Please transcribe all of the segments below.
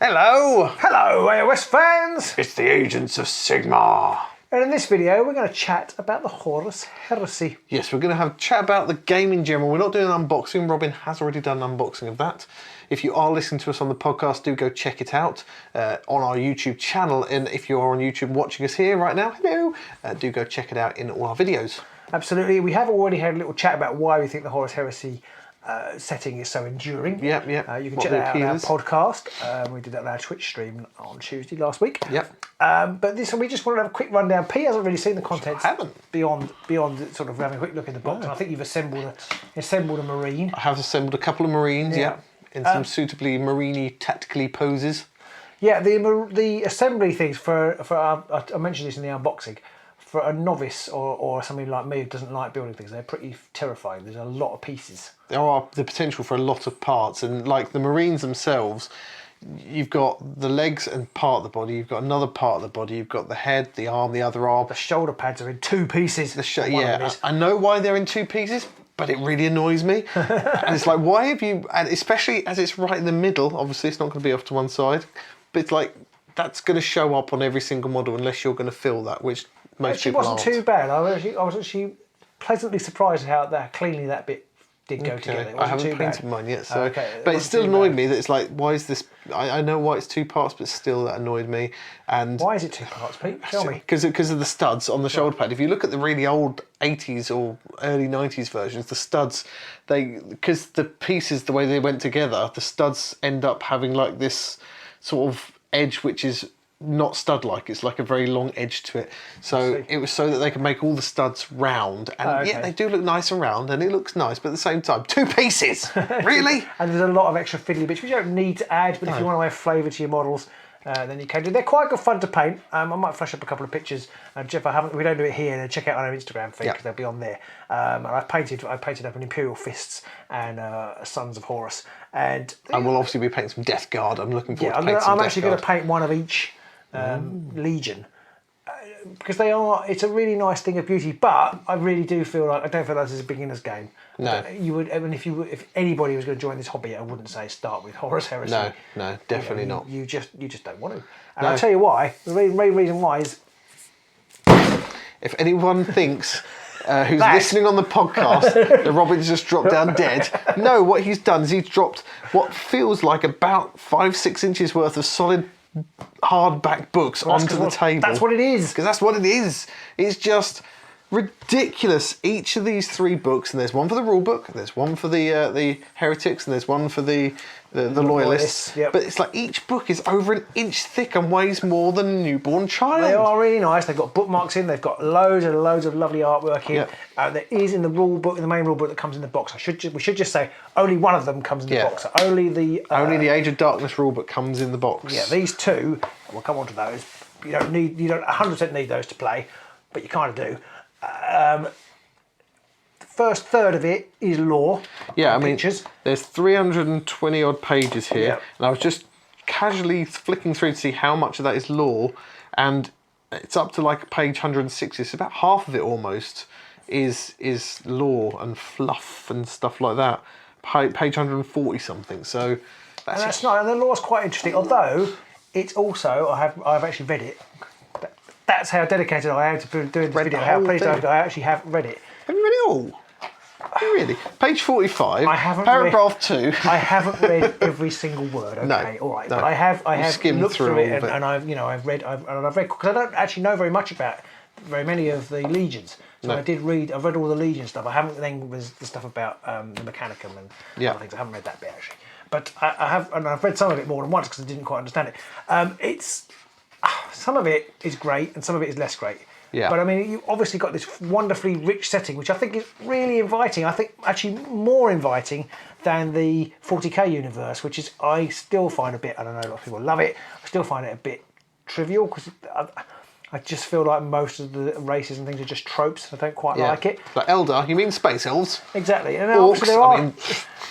Hello! Hello, AOS fans! It's the Agents of Sigmar. And in this video, we're going to chat about the Horus Heresy. Yes, we're going to have a chat about the game in general. We're not doing an unboxing. Robin has already done an unboxing of that. If you are listening to us on the podcast, do go check it out on our YouTube channel. And if you are on YouTube watching us here right now, hello, do go check it out in all our videos. Absolutely. We have already had a little chat about why we think the Horus Heresy setting is so enduring. Yep. You can check that out on our podcast. We did that on our Twitch stream on Tuesday last week. Yep. But this, we just want to have a quick rundown. P hasn't really seen the contents. I haven't. Beyond sort of having a quick look in the box. No. And I think you've assembled a Marine. I have assembled a couple of Marines, yeah. In some suitably Marine-y, tactically poses. Yeah, the assembly things I mentioned this in the unboxing. For a novice or somebody like me who doesn't like building things, they're pretty terrifying. There's a lot of pieces. There are the potential for a lot of parts, and like the Marines themselves, you've got the legs and part of the body, you've got another part of the body, you've got the head, the arm, the other arm. The shoulder pads are in two pieces. I know why they're in two pieces, but it really annoys me. And it's like, why have you, and especially as it's right in the middle, obviously it's not going to be off to one side, but it's like, that's going to show up on every single model unless you're going to fill that, which most people aren't. It wasn't too bad. I was actually pleasantly surprised how cleanly that bit did go together. I haven't painted mine yet, so but it still annoyed me that it's like, why is this? I know why it's two parts, but still that annoyed me. And why is it two parts, Pete? Tell me. Because of the studs on the shoulder pad. If you look at the really old 80s or early 90s versions, the studs, because the pieces, the way they went together, the studs end up having like this sort of edge, which is not stud-like, it's like a very long edge to it. So it was so that they could make all the studs round, and yeah, they do look nice and round, and it looks nice, but at the same time, two pieces, really? And there's a lot of extra fiddly bits which you don't need to add, but if you want to add flavour to your models, then you can do. They're quite good fun to paint. I might flash up a couple of pictures. Jeff, we don't do it here. Check out on our Instagram feed because they'll be on there. And I painted up an Imperial Fists and Sons of Horus, and I will obviously be painting some Death Guard. I'm looking forward to painting some Death Guard. I'm actually going to paint one of each Legion, because it's a really nice thing of beauty, but I really do feel like, I don't feel like this is a beginner's game. No. You would, I mean, if anybody was going to join this hobby, I wouldn't say start with Horus Heresy. No, definitely not. You just don't want to. And I'll tell you why. The main reason why is, if anyone thinks who's listening on the podcast that Robin's just dropped down dead, no, what he's done is he's dropped what feels like about 5-6 inches worth of solid hardback books onto the table. That's what it is. Because that's what it is. It's just ridiculous. Each of these three books, and there's one for the rule book, there's one for the heretics, and there's one for the loyalists. Yep. But it's like each book is over an inch thick and weighs more than a newborn child. They are really nice. They've got bookmarks in. They've got loads and loads of lovely artwork in. Yep. There is in the rule book, in the main rule book that comes in the box. We should just say only one of them comes in the box. So only the Age of Darkness rule book comes in the box. Yeah, these two. We'll come on to those. You don't 100% need those to play, but you kind of do. The first third of it is lore. Yeah, I mean, pictures. There's 320 odd pages here, and I was just casually flicking through to see how much of that is lore, and it's up to like page 160. So about half of it almost is lore and fluff and stuff like that. Page 140 something. So that's not. And the lore's quite interesting, although it's also I've actually read it. That's how dedicated I am to doing this video. How pleased I actually have read it. Have you read it all? Really? Page 45. I haven't paragraph 2. I haven't read every single word. Okay, no, all right. No. But I have looked through it, and I've read because I don't actually know very much about very many of the legions. So I've read all the legion stuff. I haven't then was the stuff about the Mechanicum and other things. I haven't read that bit actually. But I've read some of it more than once because I didn't quite understand it. Some of it is great and some of it is less great. Yeah. But I mean, you obviously got this wonderfully rich setting, which I think is really inviting. I think actually more inviting than the 40k universe, which is, I still find a bit, I don't know, a lot of people love it. I still find it a bit trivial because I just feel like most of the races and things are just tropes. I don't quite like it. Like Eldar, you mean space elves? Exactly. And orcs,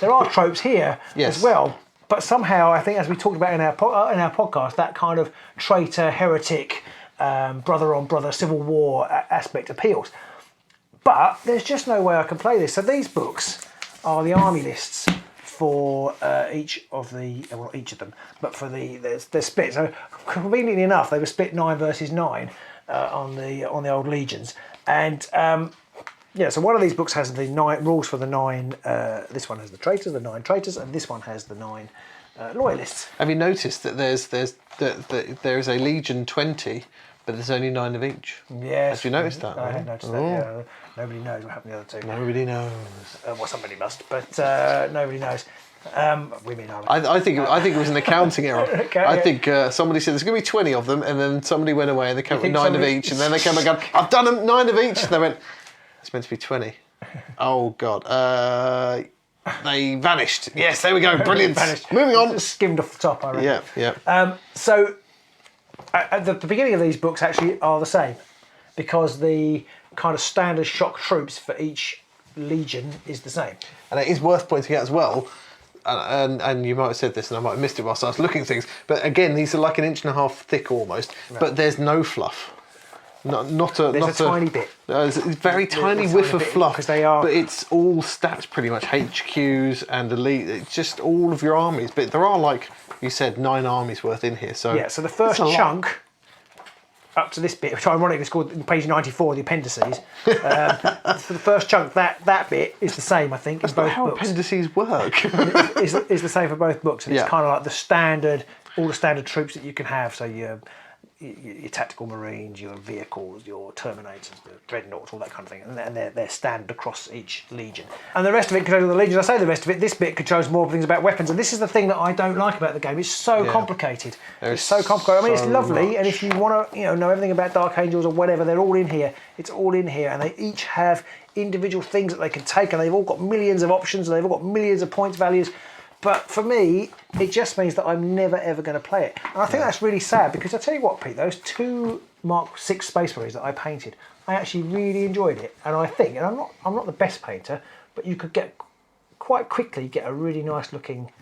there are tropes here as well. But somehow, I think, as we talked about in our podcast, that kind of traitor, heretic, brother on brother, civil war aspect appeals. But there's just no way I can play this. So these books are the army lists for each of the, well, not each of them, but for they're split. So conveniently enough, they were split 9 versus 9 on the old legions, and so one of these books has the 9 rules for the 9. This one has the 9 traitors, and this one has the 9 loyalists. Have you noticed that there's a Legion 20, but there's only 9 of each? Yes. Have you noticed that? I have noticed that. Yeah. Nobody knows what happened to the other 2. Nobody knows. Well, somebody must, but nobody knows. Women are. I think it was an accounting error. I think somebody said there's going to be 20 of them, and then somebody went away and they came up with 9 of each, and then they came back and gone, I've done them 9 of each, and they went, it's meant to be 20. Oh God. They vanished. Yes, there we go. Brilliant. Moving on. Skimmed off the top, I reckon. Yeah. So at the beginning of these books actually are the same, because the kind of standard shock troops for each legion is the same. And it is worth pointing out as well, and you might have said this and I might have missed it whilst I was looking at things, but again, these are like 1.5 inches thick almost, but there's no fluff. There's a tiny bit. There's a very tiny whiff of fluff, because they are. But it's all stats pretty much, HQs and elite. It's just all of your armies. But there are, like you said, 9 armies worth in here. So so the first chunk up to this bit, which ironically is called page 94, the appendices. For the first chunk, that bit is the same, I think, in both how books. Appendices work. is the same for both books, and it's kind of like all the standard troops that you can have. So your tactical marines, your vehicles, your terminators, the dreadnoughts, all that kind of thing, and they're standard across each legion. And the rest of it controls the legions. I say the rest of it. This bit controls more things about weapons, and this is the thing that I don't like about the game. It's so complicated. It's so complicated. I mean, it's lovely, and if you want to, know everything about Dark Angels or whatever, they're all in here. It's all in here, and they each have individual things that they can take, and they've all got millions of options, and they've all got millions of points values. But for me, it just means that I'm never ever going to play it. And I think that's really sad, because I tell you what, Pete, those 2 Mark 6 Space Marines that I painted, I actually really enjoyed it. And I think, and I'm not the best painter, but you could quite quickly get a really nice looking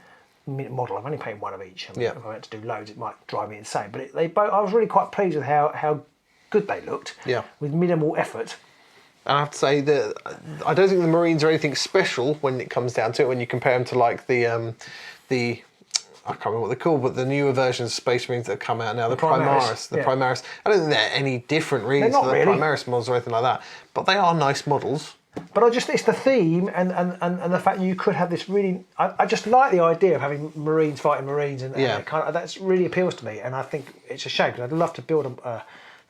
model. I've only painted 1 of each. If I went to do loads, it might drive me insane. But I was really quite pleased with how good they looked, with minimal effort. I have to say that I don't think the Marines are anything special when it comes down to it. When you compare them to like the I can't remember what they're called, but the newer versions of Space Marines that have come out now, the Primaris. Primaris. I don't think they're any different really to the Primaris models or anything like that. But they are nice models. But it's the theme and the fact that you could have this really. I just like the idea of having Marines fighting Marines, and that's really appeals to me. And I think it's a shame, because I'd love to build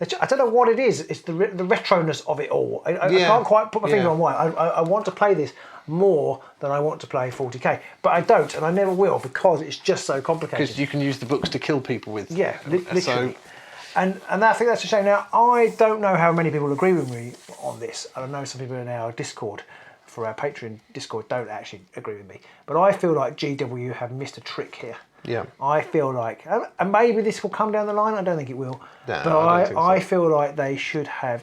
I don't know what it is. It's the retroness of it all. I can't quite put my finger on why. I want to play this more than I want to play 40k, but I don't, and I never will, because it's just so complicated. Because you can use the books to kill people with. Yeah, literally. And I think that's a shame. Now, I don't know how many people agree with me on this, and I know some people in our Discord, for our Patreon Discord, don't actually agree with me. But I feel like GW have missed a trick here. Yeah. I feel like, and maybe this will come down the line, I don't think it will, no, but I feel like they should have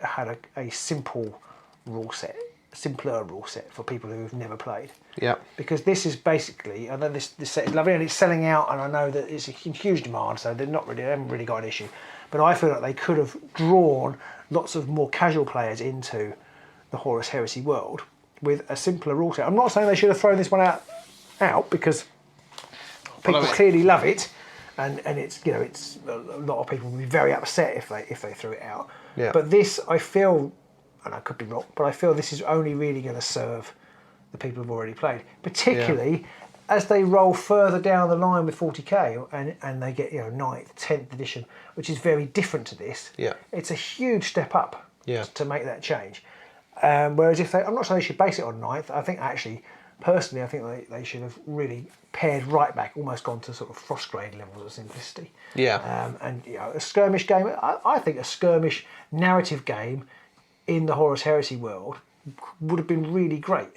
had a simple rule set, simpler rule set for people who've never played. Yeah. Because this is basically, I know this set is lovely and it's selling out, and I know that it's in huge demand, so they haven't really got an issue. But I feel like they could have drawn lots of more casual players into the Horus Heresy world with a simpler rule set. I'm not saying they should have thrown this one out because people clearly love it, and it's it's a lot of people will be very upset if they threw it out. Yeah. But this, I feel, and I could be wrong, but I feel this is only really going to serve the people who've already played, particularly as they roll further down the line with 40k and they get 9th, 10th edition, which is very different to this. Yeah. It's a huge step up to make that change. Whereas I'm not saying they should base it on 9th. I think actually, personally, I think they should have really pared right back, almost gone to sort of Frostgrade levels of simplicity. Yeah. And a skirmish game, I think a skirmish narrative game in the Horus Heresy world would have been really great.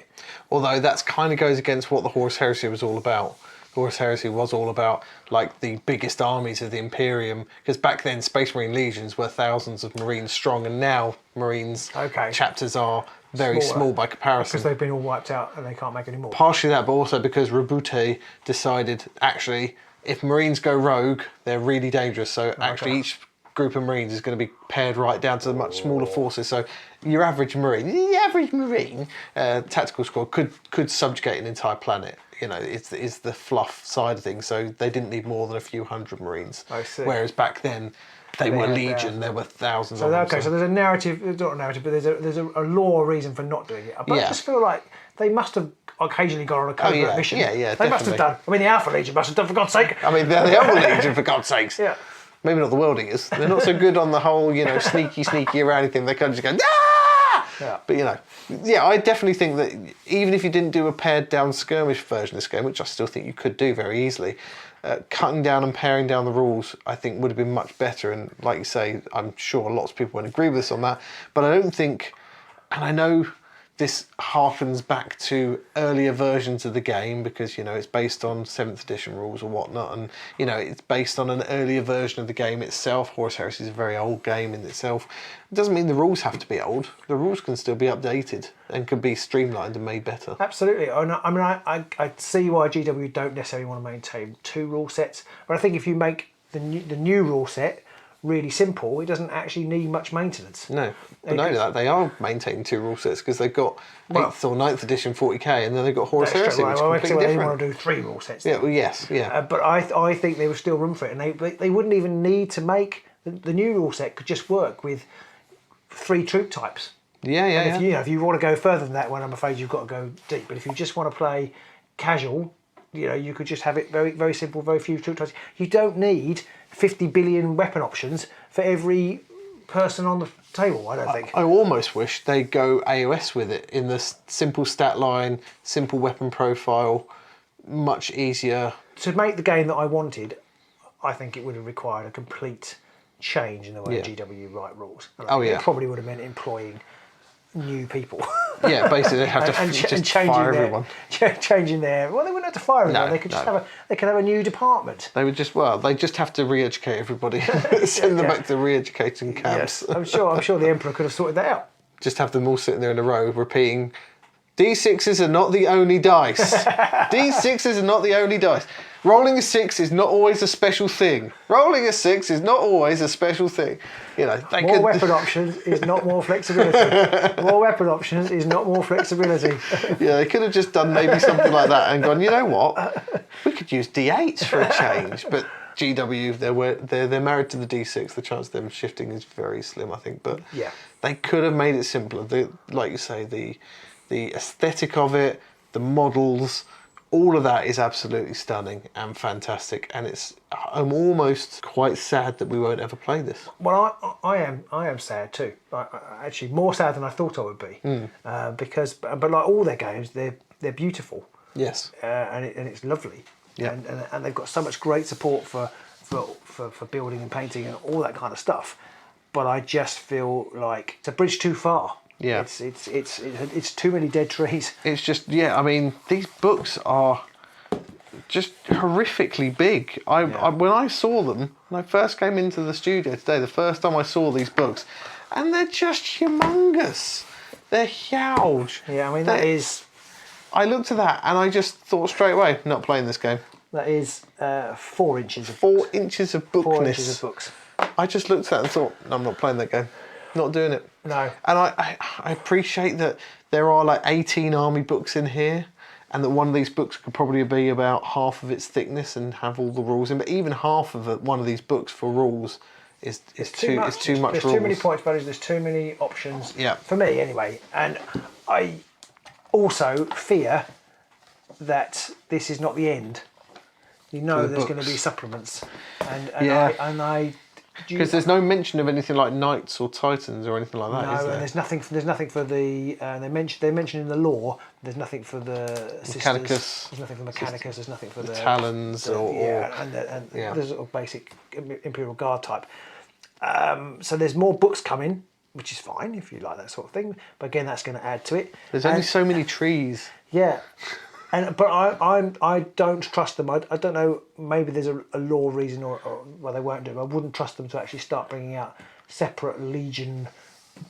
Although that kind of goes against what the Horus Heresy was all about. Horus Heresy was all about like the biggest armies of the Imperium, because back then Space Marine legions were thousands of Marines strong, and now Marines chapters are very small by comparison. Because they've been all wiped out and they can't make any more. Partially that, but also because Rabute decided, actually, if Marines go rogue, they're really dangerous. So actually each group of Marines is going to be pared right down to much smaller forces. So your average Marine, tactical squad could subjugate an entire planet is the fluff side of things. So they didn't need more than a few hundred Marines. I see. Whereas back then, they were legion. There were thousands of them. Okay, so there's a narrative, not a narrative, but there's a law reason for not doing it. But I just feel like they must have occasionally gone on a covert mission. Yeah, they must have done. I mean, the Alpha Legion must have done, for God's sake. I mean, they're the Alpha Legion, for God's sakes. Yeah. Maybe not the World Eaters. They're not so good on the whole, sneaky around thing. They kind of just go, ah! Yeah. But, I definitely think that even if you didn't do a pared down skirmish version of this game, which I still think you could do very easily, cutting down and paring down the rules, I think would have been much better. And like you say, I'm sure lots of people won't agree with us on that. But I don't think, and I know this harkens back to earlier versions of the game because, it's based on 7th edition rules or whatnot. And, it's based on an earlier version of the game itself. Horus Heresy is a very old game in itself. It doesn't mean the rules have to be old. The rules can still be updated and can be streamlined and made better. Absolutely. I mean, I see why GW don't necessarily want to maintain 2 rule sets. But I think if you make the new rule set really simple, it doesn't actually need much maintenance. No, but not only that, they are maintaining 2 rule sets because they've got 8th or 9th edition 40k, and then they've got Horus Heresy, which is completely different. They want to do 3 rule sets. Yeah, well, yes, yeah. But I think there was still room for it, and they wouldn't even need to make the new rule set could just work with 3 troop types. Yeah. If you want to go further than that, I'm afraid you've got to go deep. But if you just want to play casual, you could just have it very, very simple, very few troop types. You don't need 50 billion weapon options for every person on the table, I don't think. I almost wish they'd go AOS with it in the simple stat line, simple weapon profile, much easier. To make the game that I wanted, I think it would have required a complete change in the way GW write rules. It probably would have meant employing new people. Yeah, basically they have to just fire everyone. Changing their... Well, they wouldn't have to fire everyone. They could just have a new department. They would just have to re-educate everybody. Send them back to re-educating camps. Yes. I'm sure the Emperor could have sorted that out. Just have them all sitting there in a row repeating, D6s are not the only dice. D6s are not the only dice. Rolling a 6 is not always a special thing. Rolling a 6 is not always a special thing. More weapon options is not more flexibility. More weapon options is not more flexibility. Yeah, they could have just done maybe something like that and gone, you know what? We could use D8s for a change. But GW, they're married to the D6. The chance of them shifting is very slim, I think. But they could have made it simpler. Like you say, the aesthetic of it, the models, all of that is absolutely stunning and fantastic, and I'm almost quite sad that we won't ever play this. Well, I am sad too. Actually, more sad than I thought I would be, but like all their games, they're beautiful. Yes, and it's lovely. Yeah, and they've got so much great support for building and painting and all that kind of stuff. But I just feel like it's a bridge too far. Yeah, it's too many dead trees. It's just I mean, these books are just horrifically big. When I saw them, when I first came into the studio today, the first time I saw these books, and they're just humongous. They're huge. Yeah, I mean that is. I looked at that and I just thought straight away, not playing this game. That is 4 inches of 4 inches of bookness. 4 inches of books. I just looked at that and thought, no, I'm not playing that game. Not doing it. No. And I appreciate that there are like 18 army books in here, and that one of these books could probably be about half of its thickness and have all the rules in. But even half of one of these books for rules is too much rules. There's too many points values. There's too many options. Yeah. For me, anyway. And I also fear that this is not the end. There's going to be supplements, because there's no mention of anything like knights or titans or anything like that, is there? No, and there's nothing for the. They mention in the lore. There's nothing for the sisters. Mechanicus. There's nothing for Mechanicus. There's nothing for the Talons and the sort of basic Imperial Guard type. So there's more books coming, which is fine if you like that sort of thing. But again, that's going to add to it. There's only so many trees. Yeah. But I don't trust them. I don't know. Maybe there's a law reason, or well, they won't do it. I wouldn't trust them to actually start bringing out separate Legion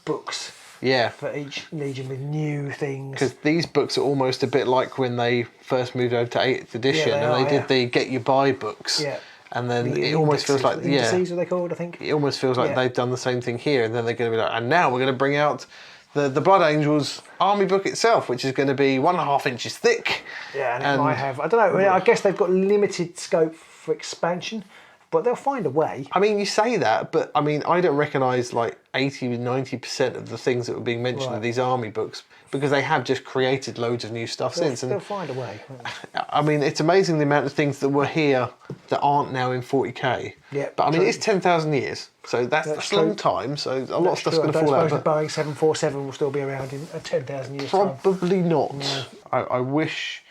books. Yeah. For each Legion with new things. Because these books are almost a bit like when they first moved over to 8th edition, and they did the Get You By books. Yeah. And then it almost feels like indices are they called? I think it almost feels like they've done the same thing here, and then they're going to be like, and now we're going to bring out the Blood Angels army book itself, which is going to be 1.5 inches thick. Yeah, and it might have, I don't know, I mean, I guess they've got limited scope for expansion, but they'll find a way. I mean, you say that, but I mean, I don't recognise like 80-90% of the things that were being mentioned in these army books, because they have just created loads of new stuff since. And they'll find a way. I mean, it's amazing the amount of things that were here that aren't now in 40k. Yeah, but I mean, it's 10,000 years, so that's a long time. So a lot of stuff's going to fall out. I suppose the Boeing 747 will still be around in 10,000 years. Probably not. Yeah. I wish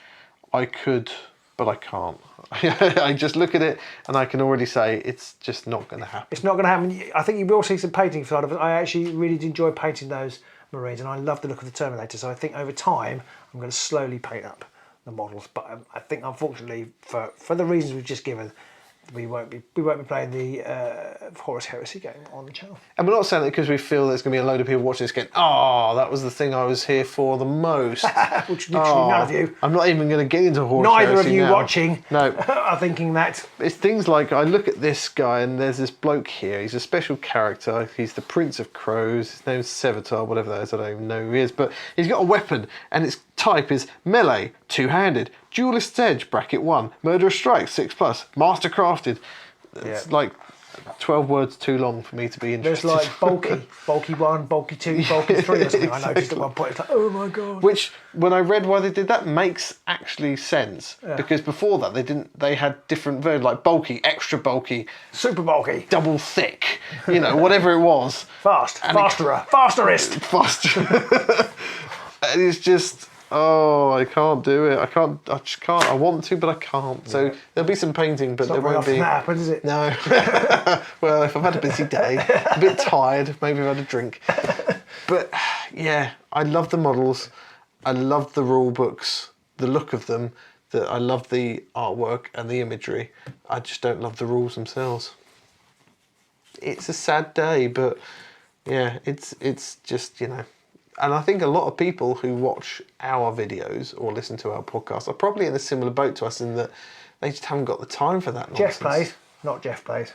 I could, but I can't. I just look at it and I can already say it's just not going to happen. It's not going to happen. I think you will see some painting side of it. I actually really enjoy painting those Marines, and I love the look of the Terminator. So I think over time I'm going to slowly paint up the models. But I think unfortunately, for the reasons we've just given, we won't be playing the Horus Heresy game on the channel. And we're not saying it because we feel there's going to be a load of people watching this going, "Oh, that was the thing I was here for the most." Which literally none of you. I'm not even going to get into Horus Heresy. Neither of you watching no. are thinking that. It's things like, I look at this guy and there's this bloke here. He's a special character. He's the Prince of Crows. His name's Sevatar, whatever that is. I don't even know who he is. But he's got a weapon and its type is melee, two-handed. Duelist's Edge, bracket 1. Murderous Strike, 6+. Mastercrafted. It's like 12 words too long for me to be interested. There's like bulky 1, bulky 2, bulky 3 or something. I noticed at one point, it's like, oh my god. Which, when I read why they did that, makes actually sense. Yeah. Because before that, they had different versions, like bulky, extra bulky. Super bulky. Double thick, you know, whatever it was. Fasterest. Faster. And it's just... Oh, I can't do it. I just can't. I want to, but I can't. So there'll be some painting, but there won't be. That happens, is it? No. Well, if I've had a busy day, a bit tired, maybe I've had a drink. But yeah, I love the models. I love the rule books, the look of them. I love the artwork and the imagery. I just don't love the rules themselves. It's a sad day, but yeah, it's just, you know. And I think a lot of people who watch our videos or listen to our podcast are probably in a similar boat to us in that they just haven't got the time for that nonsense. Jeff plays.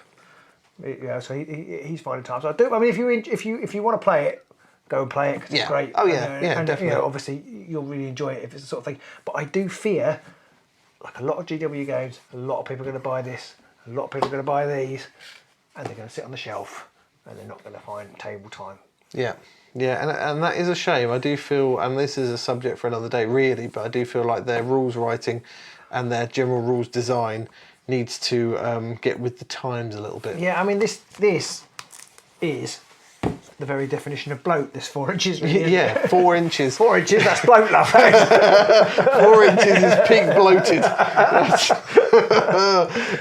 Yeah, so he's finding time. So I mean, if you want to play it, go and play it because it's great. Oh yeah, and definitely. You know, obviously you'll really enjoy it if it's the sort of thing. But I do fear, like a lot of GW games, a lot of people are going to buy this, a lot of people are going to buy these, and they're going to sit on the shelf and they're not going to find table time. Yeah. Yeah, and that is a shame. I do feel, and this is a subject for another day really, but I do feel like their rules writing and their general rules design needs to get with the times a little bit. Yeah, I mean, this is the very definition of bloat, this 4 inches. Really, yeah, 4 inches. 4 inches, that's bloat love. 4 inches is peak bloated.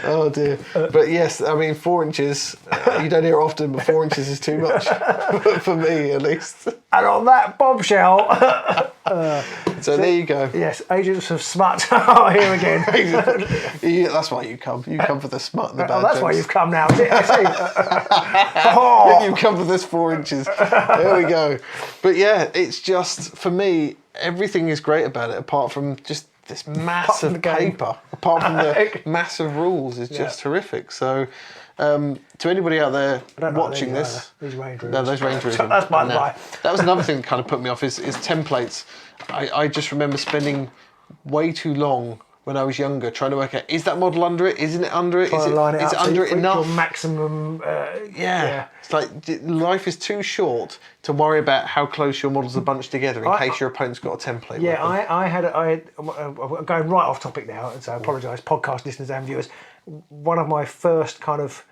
Oh dear. But yes, I mean, 4 inches, you don't hear it often, but 4 inches is too much. For me, at least. And on that bombshell... so there you go. Yes, Agents of Smut are here again. That's why you come. You come for the smut and the bad that's jokes. Why you've come now. I see. You come for this 4 inches. There we go. But yeah, it's just, for me, everything is great about it, apart from just this massive paper. Apart from the massive rules, is just horrific. So, to anybody out there watching this, these Range Roovers. No, those Range Roovers. That's by the by. That was another thing that kind of put me off is templates. I just remember spending way too long when I was younger trying to work out, is that model under it? Isn't it under it? Is it under it enough? Maximum. Yeah. It's like life is too short to worry about how close your models are bunched together in case your opponent's got a template. Yeah, I'm going right off topic now, so I apologise, podcast listeners and viewers. One of my first kind of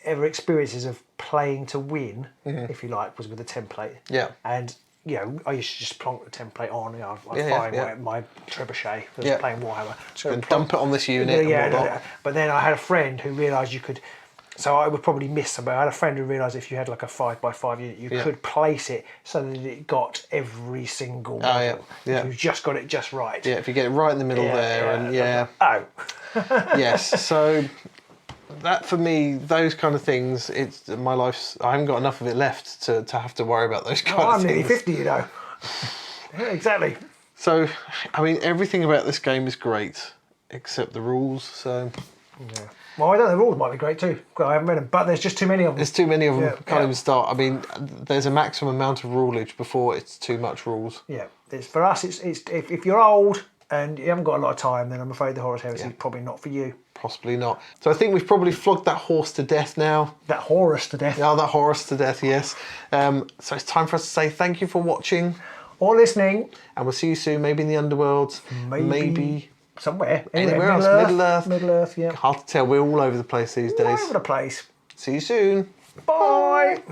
ever experiences of playing to win, if you like, was with a template. Yeah. And you know, I used to just plonk the template on. You know, I'd find my trebuchet for playing Warhammer. So dump it on this unit and whatnot. But then I had a friend who realised you could. So I would probably miss some, but I had a friend who realised if you had like a 5x5 unit, you could place it so that it got every single model. You just got it just right. Yeah, if you get it right in the middle there, yes. So that for me, those kind of things, it's my life's. I haven't got enough of it left to have to worry about those kind of things. I'm nearly 50, you know. Yeah, exactly. So, I mean, everything about this game is great except the rules. So, yeah. Well, I don't know. The rules might be great too. Well, I haven't read them, but there's just too many of them. There's too many of them. Yeah, Can't even start. I mean, there's a maximum amount of rulage before it's too much rules. Yeah, for us, it's if you're old and you haven't got a lot of time, then I'm afraid the Horus Heresy is probably not for you. Possibly not. So I think we've probably flogged that horse to death now. That Horus to death. Oh, that Horus to death, yes. So it's time for us to say thank you for watching. Or listening. And we'll see you soon, maybe in the underworld. Maybe somewhere. Anywhere else. Middle Earth, yeah. Hard to tell. We're all over the place these days. All over the place. See you soon. Bye.